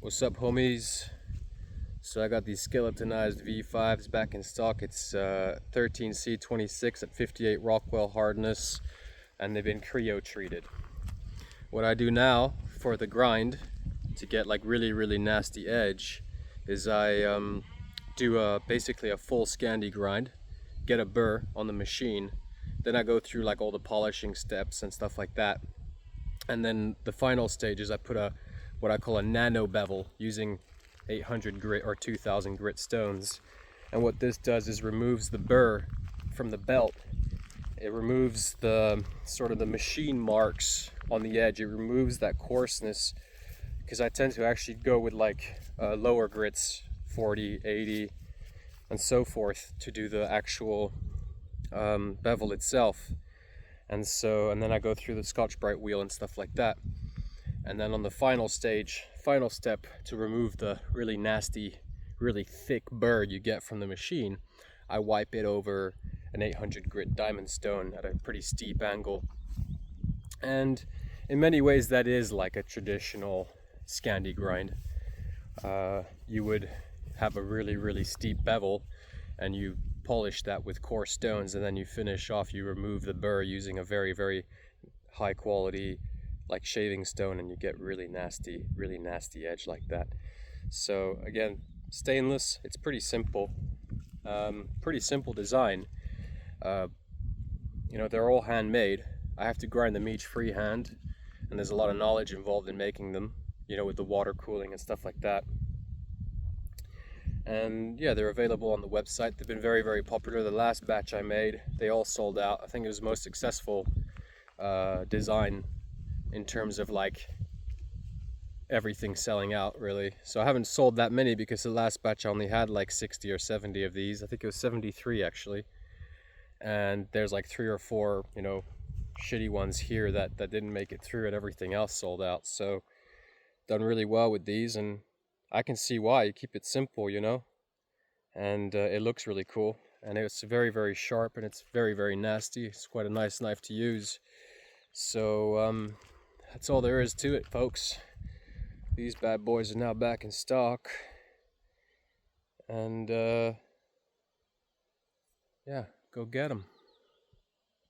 What's up, homies? So I got these skeletonized V5s back in stock. It's 13C26 at 58 Rockwell hardness, and they've been cryo treated. What I do now for the grind to get like really nasty edge is I do basically a full Scandi grind, get a burr on the machine, then I go through like all the polishing steps and stuff like that, and then the final stage is I put what I call a nano bevel using 800 grit or 2000 grit stones. And what this does is removes the burr from the belt. It removes the sort of the machine marks on the edge. It removes that coarseness, because I tend to actually go with like lower grits, 40, 80 and so forth, to do the actual bevel itself. And then I go through the Scotch-Brite wheel and stuff like that. And then on the final stage, final step, to remove the really nasty, really thick burr you get from the machine, I wipe it over an 800 grit diamond stone at a pretty steep angle. And in many ways that is like a traditional Scandi grind. You would have a really steep bevel and you polish that with coarse stones, and then you finish off, you remove the burr using a very high quality like shaving stone, and you get really nasty edge like that. So again, stainless, it's pretty simple design. You know, they're all handmade. I have to grind them each freehand, and there's a lot of knowledge involved in making them, you know, with the water cooling and stuff like that. And yeah, they're available on the website. They've been very popular. The last batch I made, they all sold out. I think it was the most successful design in terms of like everything selling out, really. So I haven't sold that many because the last batch I only had like 60 or 70 of these. I think it was 73 actually. And there's like 3 or 4, you know, shitty ones here that didn't make it through, and everything else sold out. So done really well with these, and I can see why. You keep it simple, you know, and it looks really cool, and it's very sharp, and it's very nasty. It's quite a nice knife to use. So that's all there is to it, folks. These bad boys are now back in stock, and yeah, go get them.